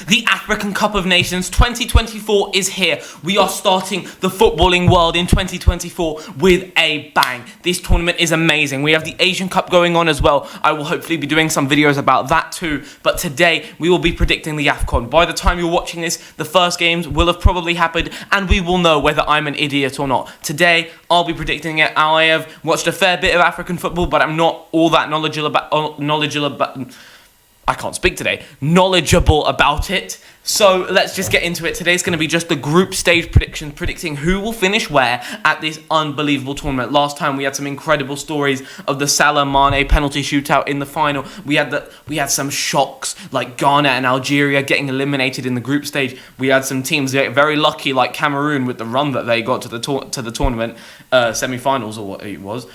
The African Cup of Nations 2024 is here. We are starting the footballing world in 2024 with a bang. This tournament is amazing. We have the Asian Cup going on as well. I will hopefully be doing some videos about that too. But today, we will be predicting the AFCON. By the time you're watching this, the first games will have probably happened and we will know whether I'm an idiot or not. Today, I'll be predicting it. I have watched a fair bit of African football, but I'm not all that knowledgeable about it. So let's just get into it. Today's going to be just the group stage predictions, predicting who will finish where at this unbelievable tournament. Last time we had some incredible stories of the Salah Mane penalty shootout in the final. We had some shocks like Ghana and Algeria getting eliminated in the group stage. We had some teams get very lucky like Cameroon with the run that they got to the tournament semi-finals or what it was.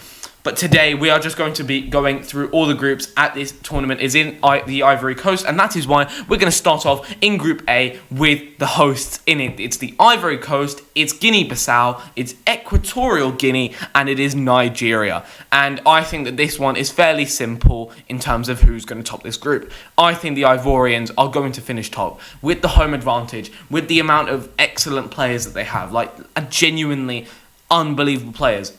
But today, we are just going to be going through all the groups at this tournament is in the Ivory Coast. And that is why we're going to start off in Group A with the hosts in it. It's the Ivory Coast, it's Guinea-Bissau, it's Equatorial Guinea, and it is Nigeria. And I think that this one is fairly simple in terms of who's going to top this group. I think the Ivorians are going to finish top with the home advantage, with the amount of excellent players that they have, like genuinely unbelievable players.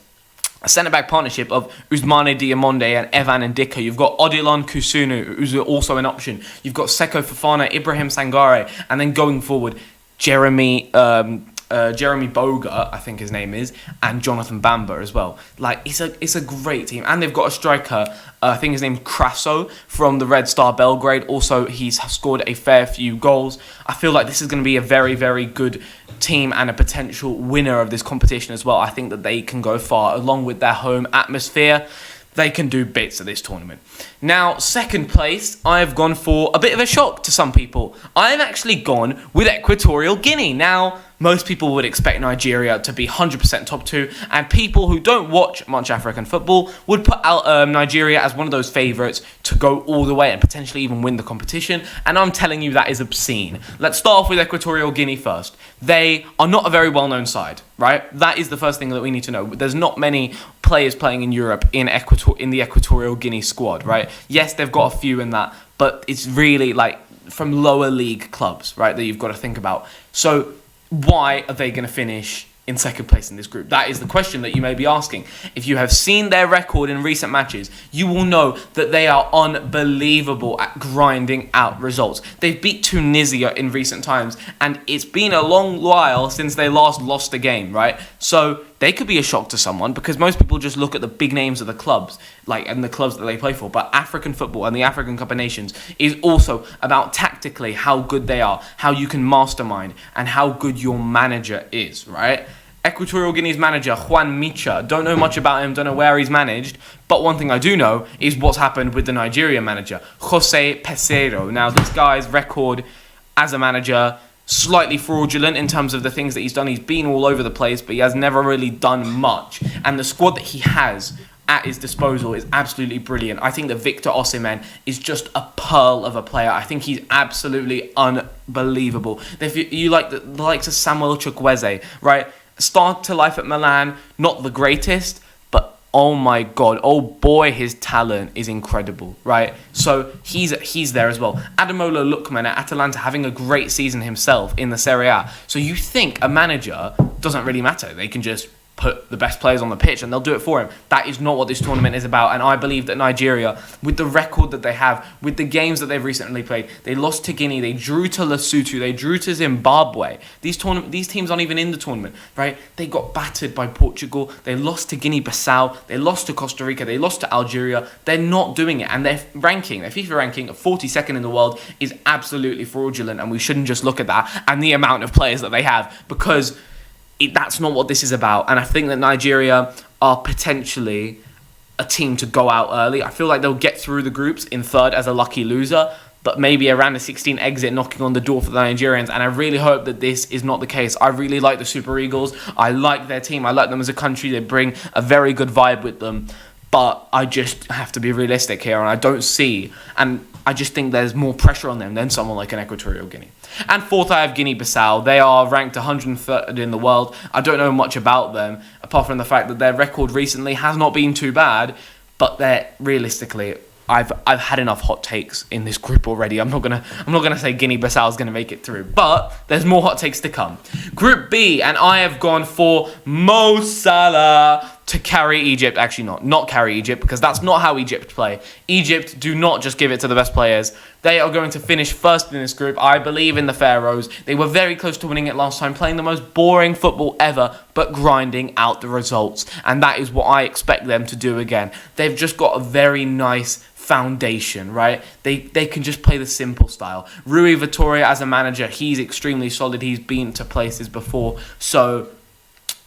A centre-back partnership of Ousmane Diamonde and Evan Ndika. You've got Odilon Kusunu, who's also an option. You've got Seko Fofana, Ibrahim Sangare, and then going forward, Jeremy Boga, I think his name is, and Jonathan Bamba as well. Like, it's a great team. And they've got a striker, I think his name's Kraso, from the Red Star Belgrade. Also, he's scored a fair few goals. I feel like this is going to be a very, very good team and a potential winner of this competition as well. I think that they can go far, along with their home atmosphere. They can do bits at this tournament. Now, second place, I've gone for a bit of a shock to some people. I've actually gone with Equatorial Guinea. Now, most people would expect Nigeria to be 100% top two, and people who don't watch much African football would put Nigeria as one of those favourites to go all the way and potentially even win the competition, and I'm telling you that is obscene. Let's start off with Equatorial Guinea first. They are not a very well-known side, right? That is the first thing that we need to know. There's not many players playing in Europe in the Equatorial Guinea squad, right? Yes, they've got a few in that, but it's really like from lower league clubs, right, that you've got to think about. So why are they going to finish in second place in this group? That is the question that you may be asking. If you have seen their record in recent matches, you will know that they are unbelievable at grinding out results. They've beat Tunisia in recent times, and it's been a long while since they last lost a game, right? So they could be a shock to someone because most people just look at the big names of the clubs, and the clubs that they play for. But African football and the African Cup of Nations is also about tactically how good they are, how you can mastermind, and how good your manager is, right? Equatorial Guinea's manager, Juan Micha, don't know much about him, don't know where he's managed, but one thing I do know is what's happened with the Nigeria manager, Jose Peseiro. Now, this guy's record as a manager, slightly fraudulent in terms of the things that he's done. He's been all over the place, but he has never really done much. And the squad that he has at his disposal is absolutely brilliant. I think that Victor Osimhen is just a pearl of a player. I think he's absolutely unbelievable. If you like the likes of Samuel Chukwueze, right? Start to life at Milan, not the greatest, but oh my God, oh boy, his talent is incredible, right? So he's there as well. Ademola Lookman at Atalanta having a great season himself in the Serie A. So you think a manager doesn't really matter. They can just put the best players on the pitch and they'll do it for him. That is not what this tournament is about. And I believe that Nigeria, with the record that they have, with the games that they've recently played, they lost to Guinea, they drew to Lesotho, they drew to Zimbabwe. These teams aren't even in the tournament, right? They got battered by Portugal, they lost to Guinea-Bissau, they lost to Costa Rica, they lost to Algeria. They're not doing it. And their FIFA ranking of 42nd in the world is absolutely fraudulent. And we shouldn't just look at that and the amount of players that they have, because that's not what this is about. And I think that Nigeria are potentially a team to go out early. I feel like they'll get through the groups in third as a lucky loser, but maybe around the 16 exit knocking on the door for the Nigerians. And I really hope that this is not the case. I really like the Super Eagles. I like their team. I like them as a country. They bring a very good vibe with them. But I just have to be realistic here, and I just think there's more pressure on them than someone like an Equatorial Guinea. And fourth, I have Guinea-Bissau. They are ranked 103rd in the world. I don't know much about them, apart from the fact that their record recently has not been too bad, but they're realistically I've had enough hot takes in this group already. I'm not gonna say Guinea-Bissau is gonna make it through, but there's more hot takes to come. Group B, and I have gone for Mo Salah to carry Egypt. Actually, not carry Egypt, because that's not how Egypt play. Egypt do not just give it to the best players. They are going to finish first in this group. I believe in the Pharaohs. They were very close to winning it last time, playing the most boring football ever, but grinding out the results. And that is what I expect them to do again. They've just got a very nice foundation, right? They can just play the simple style. Rui Vitória as a manager, he's extremely solid. He's been to places before. So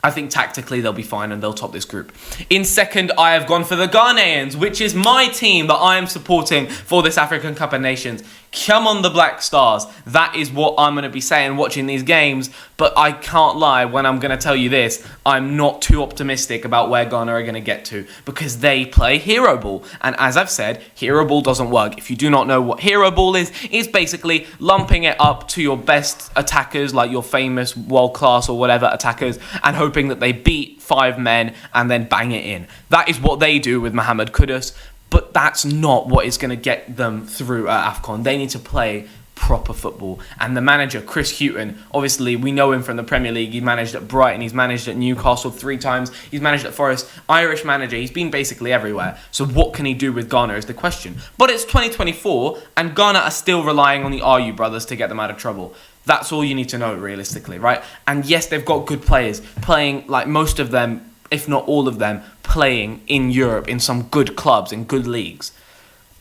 I think tactically they'll be fine and they'll top this group. In second, I have gone for the Ghanaians, which is my team that I am supporting for this African Cup of Nations. Come on, the Black Stars. That is what I'm going to be saying watching these games. But I can't lie when I'm going to tell you this. I'm not too optimistic about where Ghana are going to get to, because they play hero ball. And as I've said, hero ball doesn't work. If you do not know what hero ball is, it's basically lumping it up to your best attackers, like your famous world-class or whatever attackers, and hoping that they beat 5 men and then bang it in. That is what they do with Mohamed Kudus. But that's not what is going to get them through at AFCON. They need to play proper football. And the manager, Chris Hughton, obviously we know him from the Premier League. He managed at Brighton. He's managed at Newcastle 3 times. He's managed at Forest. Irish manager. He's been basically everywhere. So what can he do with Ghana is the question. But it's 2024 and Ghana are still relying on the RU brothers to get them out of trouble. That's all you need to know realistically, right? And yes, they've got good players playing, like most of them, if not all of them, playing in Europe in some good clubs, in good leagues.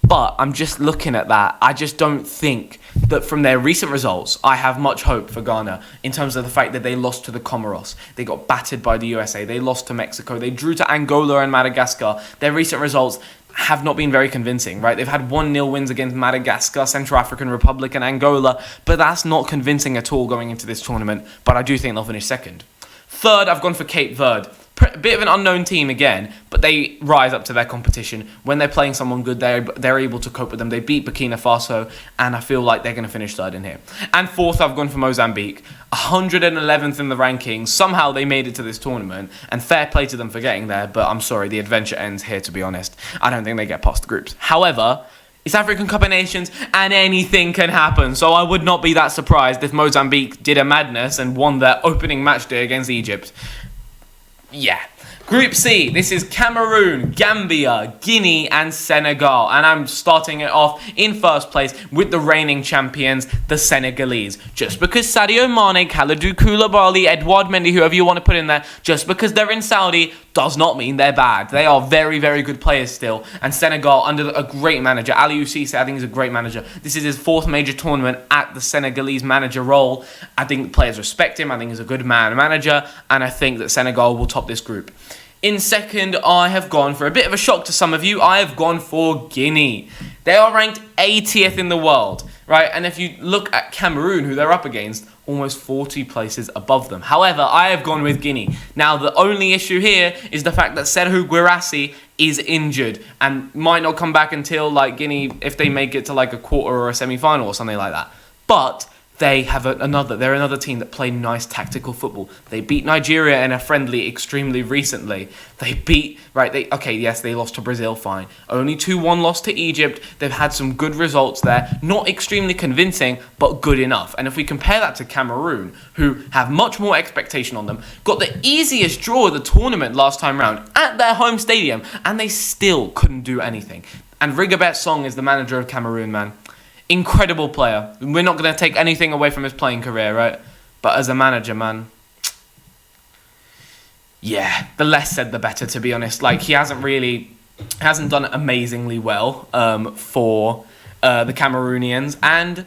But I'm just looking at that. I just don't think that from their recent results, I have much hope for Ghana in terms of the fact that they lost to the Comoros. They got battered by the USA. They lost to Mexico. They drew to Angola and Madagascar. Their recent results have not been very convincing, right? They've had 1-0 wins against Madagascar, Central African Republic and Angola, but that's not convincing at all going into this tournament. But I do think they'll finish second. Third, I've gone for Cape Verde. A bit of an unknown team again, but they rise up to their competition. When they're playing someone good, they're able to cope with them. They beat Burkina Faso, and I feel like they're going to finish third in here. And fourth, I've gone for Mozambique. 111th in the rankings. Somehow they made it to this tournament, and fair play to them for getting there, but I'm sorry, the adventure ends here, to be honest. I don't think they get past the groups. However, it's African Cup of Nations, and anything can happen. So I would not be that surprised if Mozambique did a madness and won their opening match day against Egypt. Yeah. Group C, this is Cameroon, Gambia, Guinea and Senegal. And I'm starting it off in first place with the reigning champions, the Senegalese. Just because Sadio Mane, Kalidou Koulibaly, Edouard Mendy, whoever you want to put in there, just because they're in Saudi does not mean they're bad. They are very, very good players still. And Senegal, under a great manager, Aliou Cissé, I think is a great manager. This is his 4th major tournament at the Senegalese manager role. I think the players respect him. I think he's a good manager. And I think that Senegal will top this group. In second, I have gone for a bit of a shock to some of you. I have gone for Guinea. They are ranked 80th in the world, right? And if you look at Cameroon, who they're up against, almost 40 places above them. However, I have gone with Guinea. Now, the only issue here is the fact that Serhou Guirassy is injured and might not come back until like Guinea, if they make it to like a quarter or a semi-final or something like that. But they have they're another team that play nice tactical football. They beat Nigeria in a friendly extremely recently. They lost to Brazil, fine. Only 2-1 loss to Egypt. They've had some good results there. Not extremely convincing, but good enough. And if we compare that to Cameroon, who have much more expectation on them, got the easiest draw of the tournament last time round at their home stadium, and they still couldn't do anything. And Rigobert Song is the manager of Cameroon, man. Incredible player. We're not going to take anything away from his playing career, right? But as a manager, man, yeah, the less said the better, to be honest. Like, he hasn't done amazingly well for the Cameroonians. And,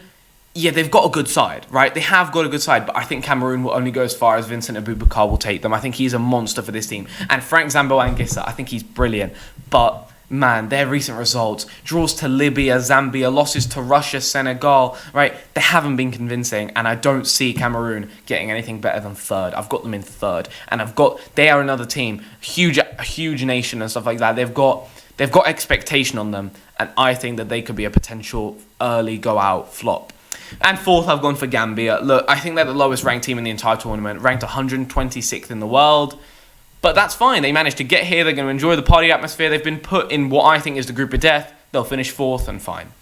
yeah, they've got a good side, right? They have got a good side, but I think Cameroon will only go as far as Vincent Aboubakar will take them. I think he's a monster for this team. And Frank Zambo-Anguissa, I think he's brilliant. But man, their recent results, draws to Libya, Zambia, losses to Russia, Senegal, right? They haven't been convincing, and I don't see Cameroon getting anything better than third. I've got them in third, and they are another team, a huge nation and stuff like that. They've got expectation on them, and I think that they could be a potential early go-out flop. And fourth, I've gone for Gambia. Look, I think they're the lowest ranked team in the entire tournament, ranked 126th in the world. But that's fine. They managed to get here. They're going to enjoy the party atmosphere. They've been put in what I think is the group of death. they'll finish fourth and fine.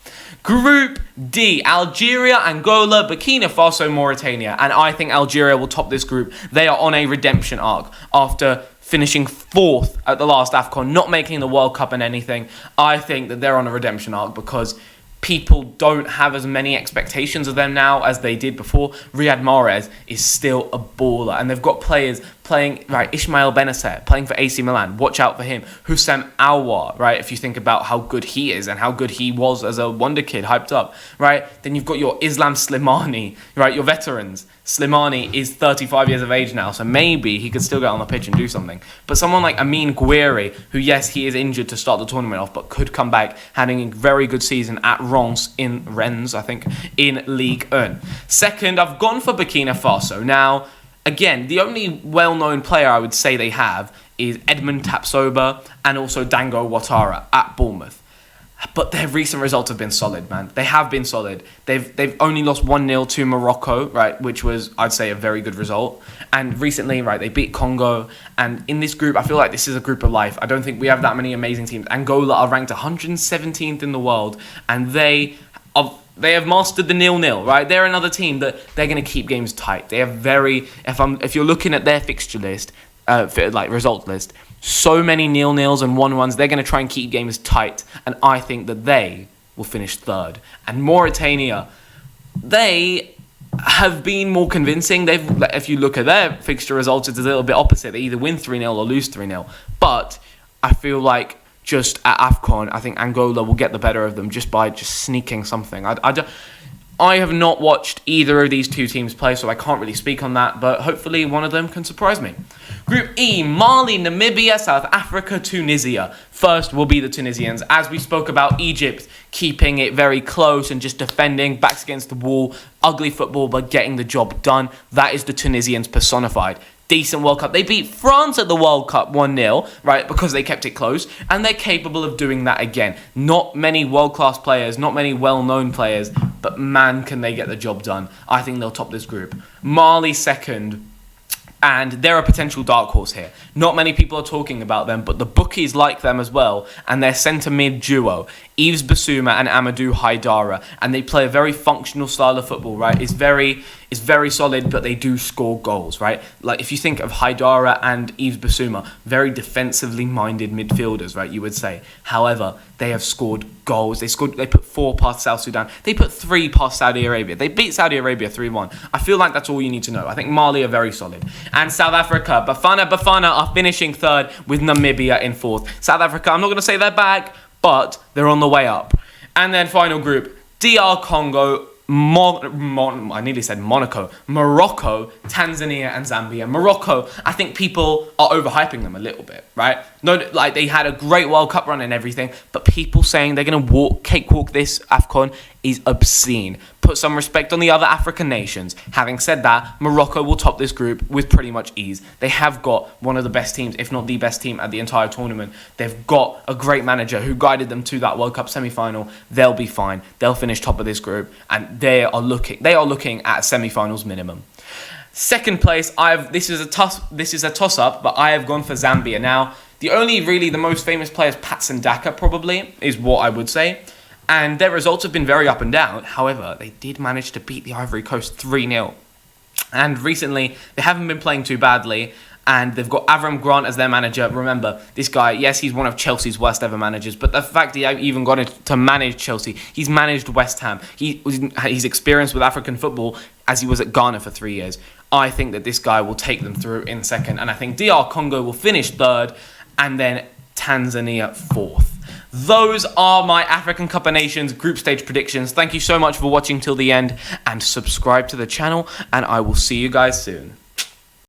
Group D, Algeria, Angola, Burkina Faso, Mauritania. And I think Algeria will top this group. They are on a redemption arc after finishing fourth at the last AFCON, not making the World Cup and anything. I think that they're on a redemption arc because people don't have as many expectations of them now as they did before. Riyad Mahrez is still a baller, and they've got players playing, right, Ismail Benacer, playing for AC Milan. Watch out for him. Houssem Aouar, right, if you think about how good he is and how good he was as a wonder kid, hyped up, right? Then you've got your Islam Slimani, right, your veterans. Slimani is 35 years of age now, so maybe he could still get on the pitch and do something. But someone like Amin Gouiri, who, yes, he is injured to start the tournament off, but could come back, having a very good season at Rennes, I think, in Ligue 1. Second, I've gone for Burkina Faso. Now, again, the only well-known player I would say they have is Edmund Tapsoba and also Dango Ouattara at Bournemouth. But their recent results have been solid, man. They have been solid. They've only lost 1-0 to Morocco, right, which was, I'd say, a very good result. And recently, right, they beat Congo. And in this group, I feel like this is a group of life. I don't think we have that many amazing teams. Angola are ranked 117th in the world, and they have mastered the 0-0, right? They're another team that they're going to keep games tight. They are very, if you're looking at their fixture list, result list, so many 0-0s and 1-1s, they're going to try and keep games tight, and I think that they will finish third. And Mauritania, they have been more convincing. If you look at their fixture results, it's a little bit opposite. They either win 3-0 or lose 3-0. But I feel like just at AFCON, I think Angola will get the better of them just by sneaking something. I have not watched either of these two teams play, so I can't really speak on that, but hopefully one of them can surprise me. Group E, Mali, Namibia, South Africa, Tunisia. First will be the Tunisians. As we spoke about Egypt, keeping it very close and just defending, backs against the wall, ugly football, but getting the job done. That is the Tunisians personified. Decent World Cup. They beat France at the World Cup 1-0, right, because they kept it close, and they're capable of doing that again. Not many world-class players, not many well-known players, but man, can they get the job done. I think they'll top this group. Mali second, and they're a potential dark horse here. Not many people are talking about them, but the bookies like them as well, and their centre-mid duo, Yves Bissouma and Amadou Haidara, and they play a very functional style of football, right? It's very solid, but they do score goals, right? Like, if you think of Haidara and Yves Bissouma, very defensively minded midfielders, right, you would say. However, they have scored goals. They put 4 past South Sudan. They put 3 past Saudi Arabia. They beat Saudi Arabia 3-1. I feel like that's all you need to know. I think Mali are very solid. And South Africa, Bafana are finishing third with Namibia in fourth. South Africa, I'm not going to say they're back, but they're on the way up. And then final group, DR Congo, I nearly said Monaco, Morocco, Tanzania, and Zambia. Morocco, I think people are overhyping them a little bit, right? No, like, they had a great World Cup run and everything, but people saying they're going to cakewalk this AFCON is obscene. Put some respect on the other African nations. Having said that, Morocco will top this group with pretty much ease. They have got one of the best teams, if not the best team at the entire tournament. They've got a great manager who guided them to that World Cup semi-final. They'll be fine. They'll finish top of this group, and they are looking at semi-finals minimum. Second place, this is a toss-up, but I have gone for Zambia. Now, the most famous player is Patson Daka, probably, is what I would say. And their results have been very up and down. However, they did manage to beat the Ivory Coast 3-0. And recently, they haven't been playing too badly. And they've got Avram Grant as their manager. Remember, this guy, yes, he's one of Chelsea's worst ever managers. But the fact that he even got to manage Chelsea, he's managed West Ham. He's experienced with African football as he was at Ghana for 3 years. I think that this guy will take them through in second. And I think DR Congo will finish third. And then Tanzania fourth. Those are my African Cup of Nations group stage predictions. Thank you so much for watching till the end, and subscribe to the channel, and I will see you guys soon.